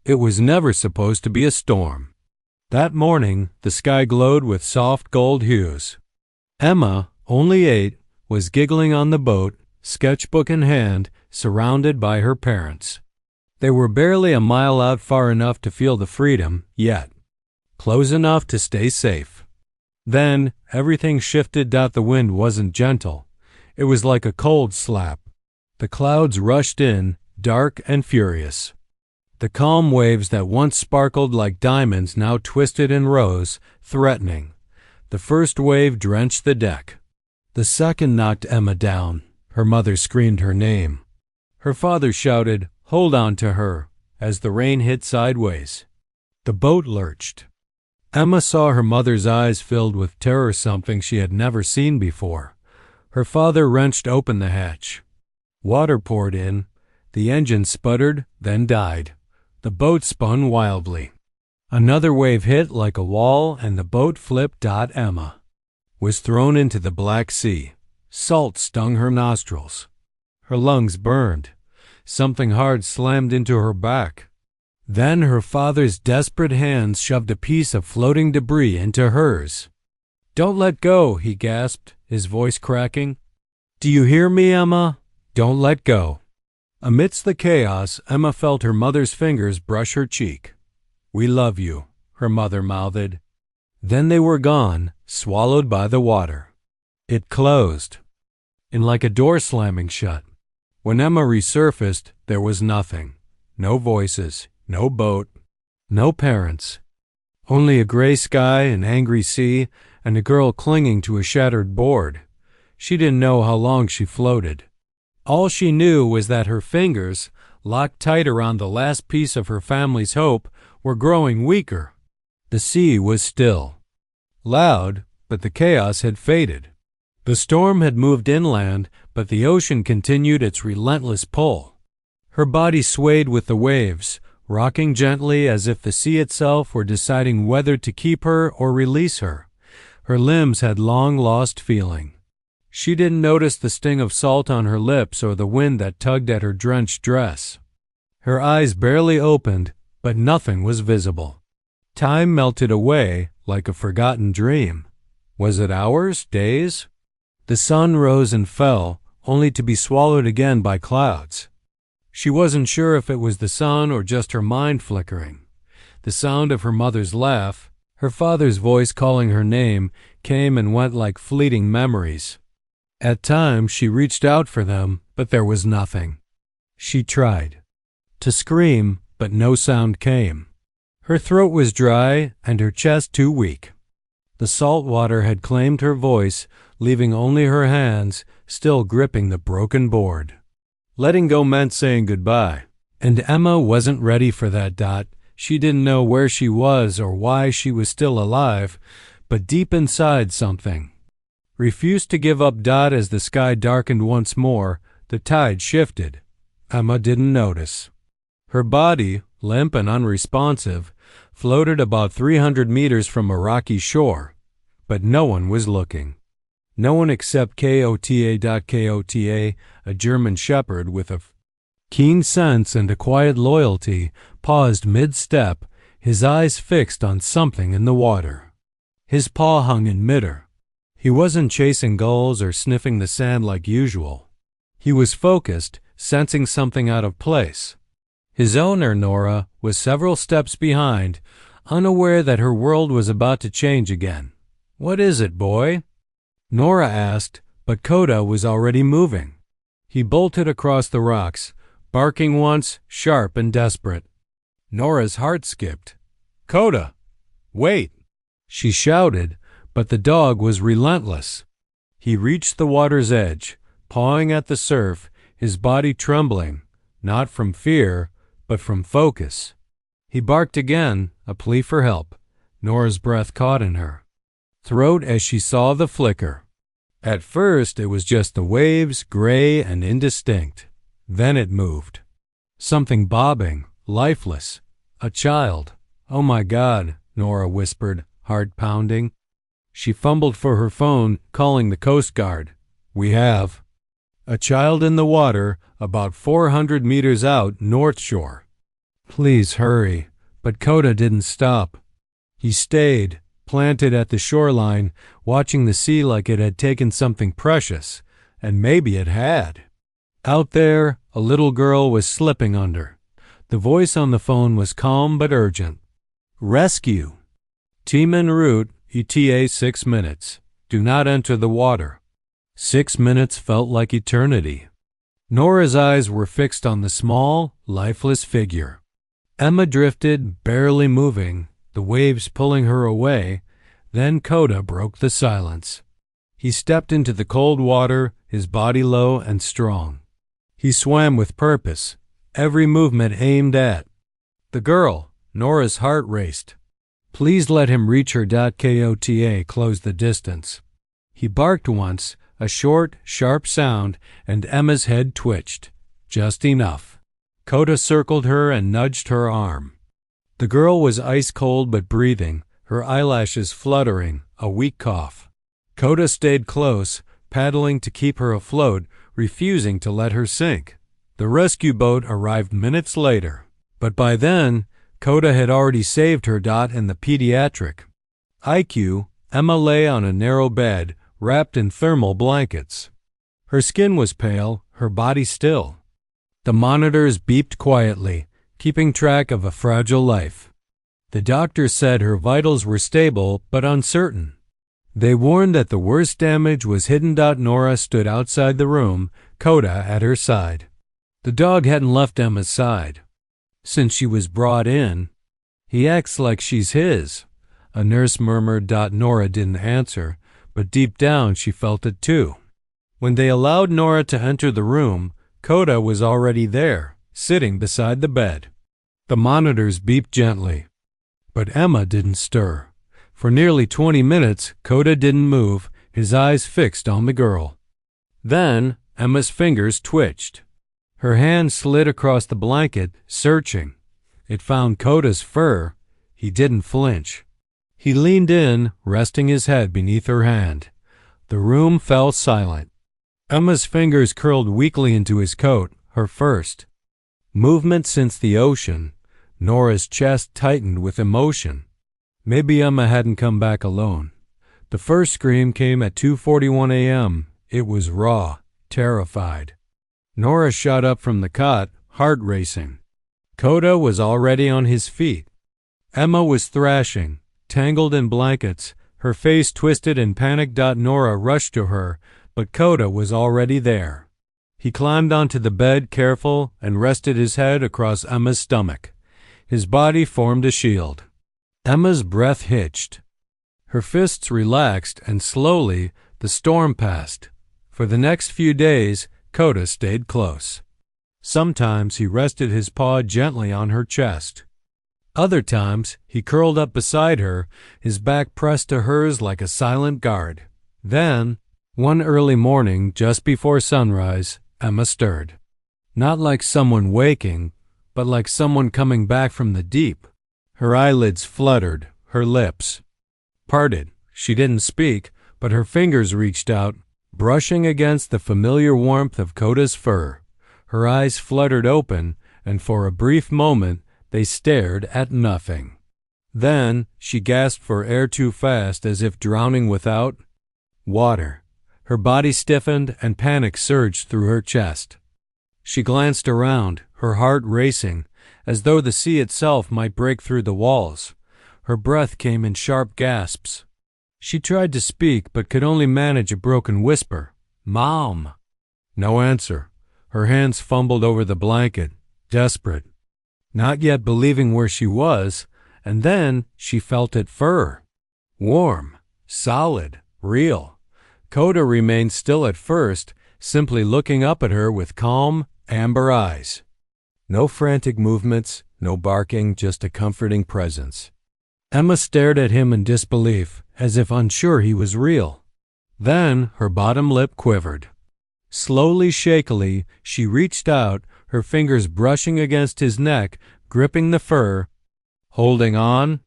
It was never supposed to be a storm. That morning, the sky glowed with soft gold hues. Emma, only 8, was giggling on the boat, sketchbook in hand, surrounded by her parents. They were barely a mile out, far enough to feel the freedom, yet close enough to stay safe. Then everything shifted. The wind wasn't gentle. It was like a cold slap. The clouds rushed in, dark and furious. The calm waves that once sparkled like diamonds now twisted and rose, threatening. The first wave drenched the deck. The second knocked Emma down. Her mother screamed her name. Her father shouted, "Hold on to her," as the rain hit sideways. The boat lurched. Emma saw her mother's eyes filled with terror, something she had never seen before. Her father wrenched open the hatch. Water poured in. The engine sputtered, then died. The boat spun wildly. Another wave hit like a wall, and the boat flipped. Emma was thrown into the Black Sea. Salt stung her nostrils. Her lungs burned. Something hard slammed into her back. Then her father's desperate hands shoved a piece of floating debris into hers. "Don't let go," he gasped, his voice cracking. "Do you hear me, Emma? Don't let go." Amidst the chaos, Emma felt her mother's fingers brush her cheek. "We love you," her mother mouthed. Then they were gone, swallowed by the water. It closed, in like a door slamming shut. When Emma resurfaced, there was nothing. No voices, no boat, no parents. Only a gray sky, an angry sea, and a girl clinging to a shattered board. She didn't know how long she floated. All she knew was that her fingers, locked tight around the last piece of her family's hope, were growing weaker. The sea was still. Loud, but the chaos had faded. The storm had moved inland, but the ocean continued its relentless pull. Her body swayed with the waves, rocking gently as if the sea itself were deciding whether to keep her or release her. Her limbs had long lost feeling. She didn't notice the sting of salt on her lips or the wind that tugged at her drenched dress. Her eyes barely opened, but nothing was visible. Time melted away like a forgotten dream. Was it hours, days? The sun rose and fell, only to be swallowed again by clouds. She wasn't sure if it was the sun or just her mind flickering. The sound of her mother's laugh, her father's voice calling her name, came and went like fleeting memories. At times she reached out for them, but there was nothing. She tried to scream, but no sound came. Her throat was dry and her chest too weak. The salt water had claimed her voice, leaving only her hands, still gripping the broken board. Letting go meant saying goodbye, and Emma wasn't ready for that. She didn't know where she was or why she was still alive, but deep inside something refused to give up. As the sky darkened once more, the tide shifted. Emma didn't notice. Her body, limp and unresponsive, floated about 300 meters from a rocky shore, but no one was looking. No one except Kota, a German shepherd with a keen sense and a quiet loyalty, paused mid-step, his eyes fixed on something in the water. His paw hung in midair. He wasn't chasing gulls or sniffing the sand like usual. He was focused, sensing something out of place. His owner, Nora, was several steps behind, unaware that her world was about to change again. "What is it, boy?" Nora asked, but Kota was already moving. He bolted across the rocks, barking once, sharp and desperate. Nora's heart skipped. "Kota, wait!" she shouted, but the dog was relentless. He reached the water's edge, pawing at the surf, his body trembling, not from fear, but from focus. He barked again, a plea for help. Nora's breath caught in her throat as she saw the flicker. At first, it was just the waves, gray and indistinct. Then it moved. Something bobbing, lifeless. A child. "Oh my God," Nora whispered, heart pounding. She fumbled for her phone, calling the Coast Guard. "We have a child in the water about 400 meters out north shore." "Please hurry." But Coda didn't stop. He stayed, planted at the shoreline, watching the sea like it had taken something precious, and maybe it had. Out there, a little girl was slipping under. The voice on the phone was calm but urgent. "Rescue. Team en route, ETA 6 minutes. Do not enter the water." 6 minutes felt like eternity. Nora's eyes were fixed on the small, lifeless figure. Emma drifted, barely moving, the waves pulling her away. Then Coda broke the silence. He stepped into the cold water, his body low and strong. He swam with purpose, every movement aimed at the girl. Nora's heart raced. Please let him reach her. Kota closed the distance. He barked once, a short, sharp sound, and Emma's head twitched. Just enough. Coda circled her and nudged her arm. The girl was ice cold but breathing, her eyelashes fluttering, a weak cough. Coda stayed close, paddling to keep her afloat, refusing to let her sink. The rescue boat arrived minutes later, but by then, Coda had already saved her. In the pediatric IQ, Emma lay on a narrow bed, wrapped in thermal blankets. Her skin was pale, her body still. The monitors beeped quietly, keeping track of a fragile life. The doctor said her vitals were stable but uncertain. They warned that the worst damage was hidden. Nora stood outside the room, Coda at her side. The dog hadn't left Emma's side since she was brought in. "He acts like she's his," a nurse murmured. Nora didn't answer, but deep down she felt it too. When they allowed Nora to enter the room, Coda was already there, sitting beside the bed. The monitors beeped gently, but Emma didn't stir. For nearly 20 minutes, Coda didn't move, his eyes fixed on the girl. Then Emma's fingers twitched. Her hand slid across the blanket, searching. It found Coda's fur. He didn't flinch. He leaned in, resting his head beneath her hand. The room fell silent. Emma's fingers curled weakly into his coat, her first movement since the ocean. Nora's chest tightened with emotion. Maybe Emma hadn't come back alone. The first scream came at 2:41 a.m. It was raw, terrified. Nora shot up from the cot, heart racing. Coda was already on his feet. Emma was thrashing, tangled in blankets, her face twisted in panic. Nora rushed to her, but Coda was already there. He climbed onto the bed, careful, and rested his head across Emma's stomach. His body formed a shield. Emma's breath hitched. Her fists relaxed, and slowly the storm passed. For the next few days, Coda stayed close. Sometimes he rested his paw gently on her chest. Other times he curled up beside her, his back pressed to hers like a silent guard. Then, one early morning just before sunrise, Emma stirred. Not like someone waking, but like someone coming back from the deep. Her eyelids fluttered, her lips parted. She didn't speak, but her fingers reached out, brushing against the familiar warmth of Coda's fur. Her eyes fluttered open, and for a brief moment they stared at nothing. Then she gasped for air too fast, as if drowning without water. Her body stiffened and panic surged through her chest. She glanced around, her heart racing, as though the sea itself might break through the walls. Her breath came in sharp gasps. She tried to speak but could only manage a broken whisper. "Mom!" No answer. Her hands fumbled over the blanket, desperate, not yet believing where she was, and then she felt it fur. Warm, solid, real. Coda remained still at first, simply looking up at her with calm, amber eyes. No frantic movements, no barking, just a comforting presence. Emma stared at him in disbelief, as if unsure he was real. Then her bottom lip quivered. Slowly, shakily, she reached out, her fingers brushing against his neck, gripping the fur. Holding on?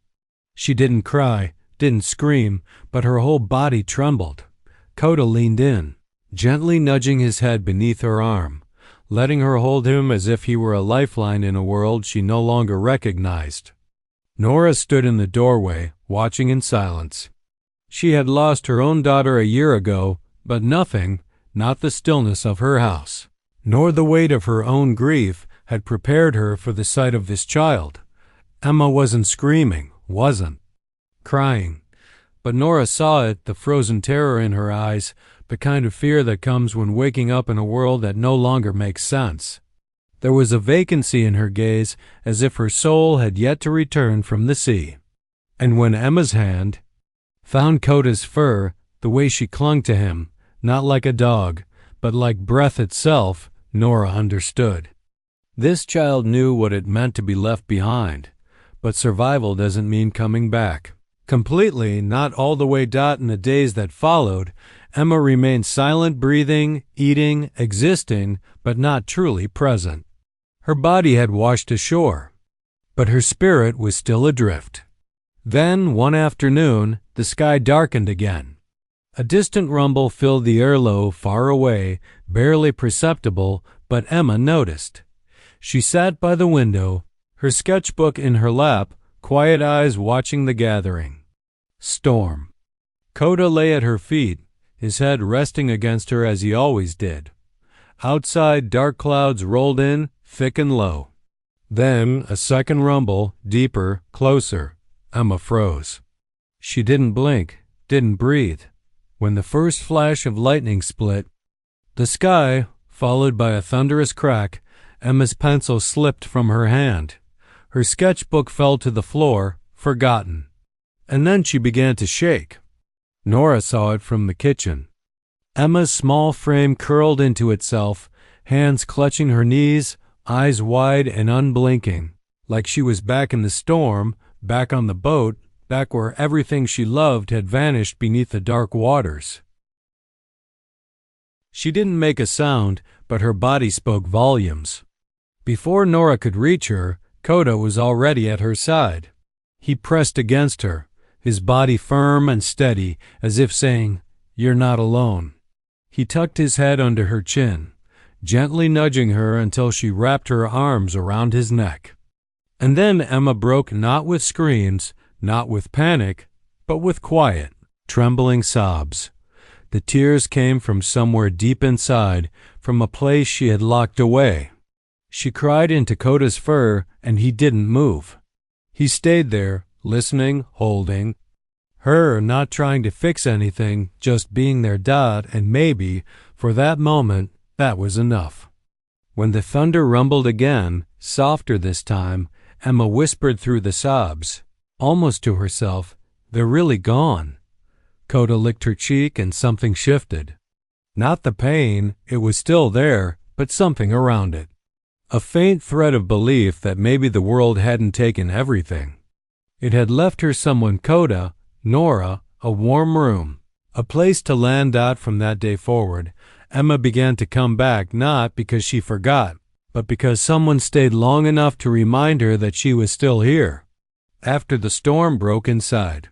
She didn't cry, didn't scream, but her whole body trembled. Coda leaned in, gently nudging his head beneath her arm. letting her hold him as if he were a lifeline in a world she no longer recognized. Nora stood in the doorway, watching in silence. She had lost her own daughter a year ago, but nothing, not the stillness of her house, nor the weight of her own grief, had prepared her for the sight of this child. Emma wasn't screaming, wasn't crying, but Nora saw it, the frozen terror in her eyes, the kind of fear that comes when waking up in a world that no longer makes sense. There was a vacancy in her gaze, as if her soul had yet to return from the sea. And when Emma's hand found Coda's fur, the way she clung to him, not like a dog, but like breath itself, Nora understood. This child knew what it meant to be left behind, but survival doesn't mean coming back. Completely, not all the way. In the days that followed, Emma remained silent, breathing, eating, existing, but not truly present. Her body had washed ashore, but her spirit was still adrift. Then, one afternoon, the sky darkened again. A distant rumble filled the airlow, far away, barely perceptible, but Emma noticed. She sat by the window, her sketchbook in her lap, quiet eyes watching the gathering storm. Coda lay at her feet, his head resting against her as he always did. Outside, dark clouds rolled in, thick and low. Then a second rumble, deeper, closer. Emma froze. She didn't blink, didn't breathe. When the first flash of lightning split the sky, followed by a thunderous crack, Emma's pencil slipped from her hand. Her sketchbook fell to the floor, forgotten. And then she began to shake. Nora saw it from the kitchen. Emma's small frame curled into itself, hands clutching her knees, eyes wide and unblinking, like she was back in the storm, back on the boat, back where everything she loved had vanished beneath the dark waters. She didn't make a sound, but her body spoke volumes. Before Nora could reach her, Coda was already at her side. He pressed against her, his body firm and steady, as if saying, "You're not alone." He tucked his head under her chin, gently nudging her until she wrapped her arms around his neck. And then Emma broke, not with screams, not with panic, but with quiet, trembling sobs. The tears came from somewhere deep inside, from a place she had locked away. She cried into Coda's fur, and he didn't move. He stayed there, listening, holding her, not trying to fix anything, just being there. And maybe, for that moment, that was enough. When the thunder rumbled again, softer this time, Emma whispered through the sobs, almost to herself, "They're really gone." Coda licked her cheek and something shifted. Not the pain, it was still there, but something around it. A faint thread of belief that maybe the world hadn't taken everything. It had left her someone, Coda, Nora, a warm room, a place to land. From that day forward, Emma began to come back, not because she forgot, but because someone stayed long enough to remind her that she was still here. After the storm broke inside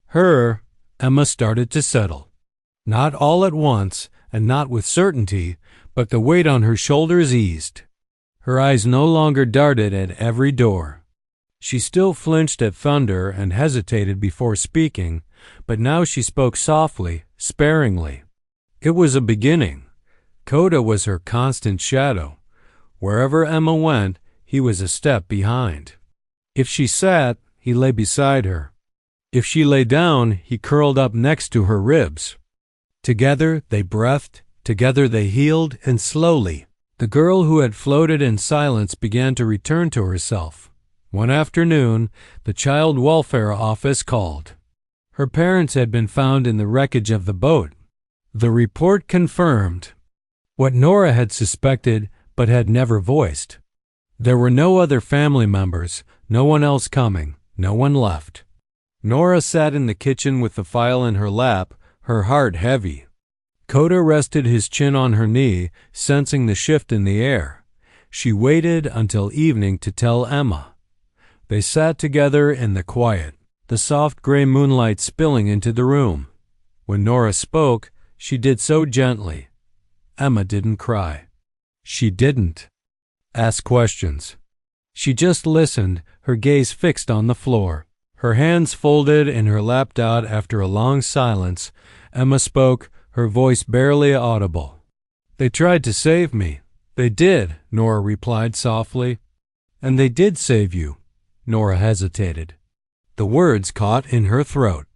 her, Emma started to settle. Not all at once, and not with certainty, but the weight on her shoulders eased. Her eyes no longer darted at every door. She still flinched at thunder and hesitated before speaking, but now she spoke softly, sparingly. It was a beginning. Coda was her constant shadow. Wherever Emma went, he was a step behind. If she sat, he lay beside her. If she lay down, he curled up next to her ribs. Together they breathed, together they healed, and slowly, the girl who had floated in silence began to return to herself. One afternoon, the child welfare office called. Her parents had been found in the wreckage of the boat. The report confirmed what Nora had suspected but had never voiced. There were no other family members, no one else coming, no one left. Nora sat in the kitchen with the file in her lap, her heart heavy. Coda rested his chin on her knee, sensing the shift in the air. She waited until evening to tell Emma. They sat together in the quiet, the soft gray moonlight spilling into the room. When Nora spoke, she did so gently. Emma didn't cry. She didn't ask questions. She just listened, her gaze fixed on the floor. Her hands folded and her lap out. After a long silence, Emma spoke, her voice barely audible. "They tried to save me." "They did," Nora replied softly. "And they did save you." Nora hesitated. The words caught in her throat.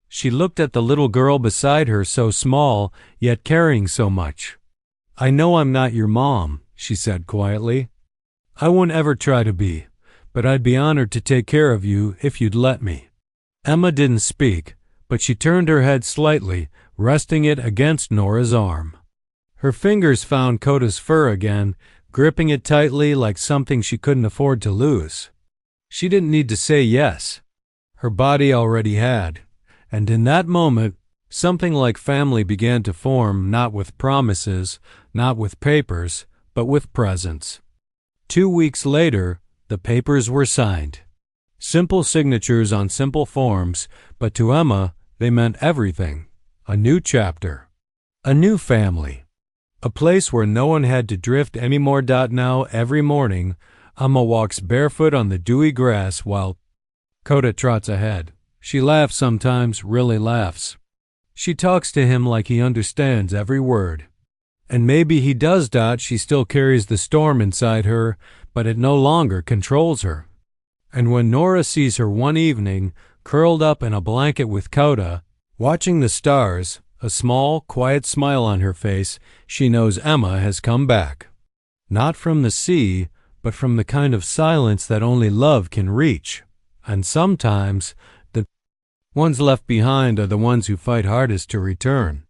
She looked at the little girl beside her, so small, yet carrying so much. "I know I'm not your mom," she said quietly. "I wouldn't ever try to be, but I'd be honored to take care of you if you'd let me." Emma didn't speak, but she turned her head slightly, resting it against Nora's arm. Her fingers found Coda's fur again, gripping it tightly like something she couldn't afford to lose. She didn't need to say yes. Her body already had. And in that moment, something like family began to form, not with promises, not with papers, but with presence. 2 weeks later, the papers were signed. Simple signatures on simple forms, but to Emma, they meant everything. A new chapter. A new family. A place where no one had to drift anymore. Now, every morning, Emma walks barefoot on the dewy grass while Coda trots ahead. She laughs sometimes, really laughs. She talks to him like he understands every word. And maybe he does. She still carries the storm inside her, but it no longer controls her. And when Nora sees her one evening, curled up in a blanket with Coda, watching the stars, a small, quiet smile on her face, she knows Emma has come back. Not from the sea, but from the kind of silence that only love can reach. And sometimes, the ones left behind are the ones who fight hardest to return.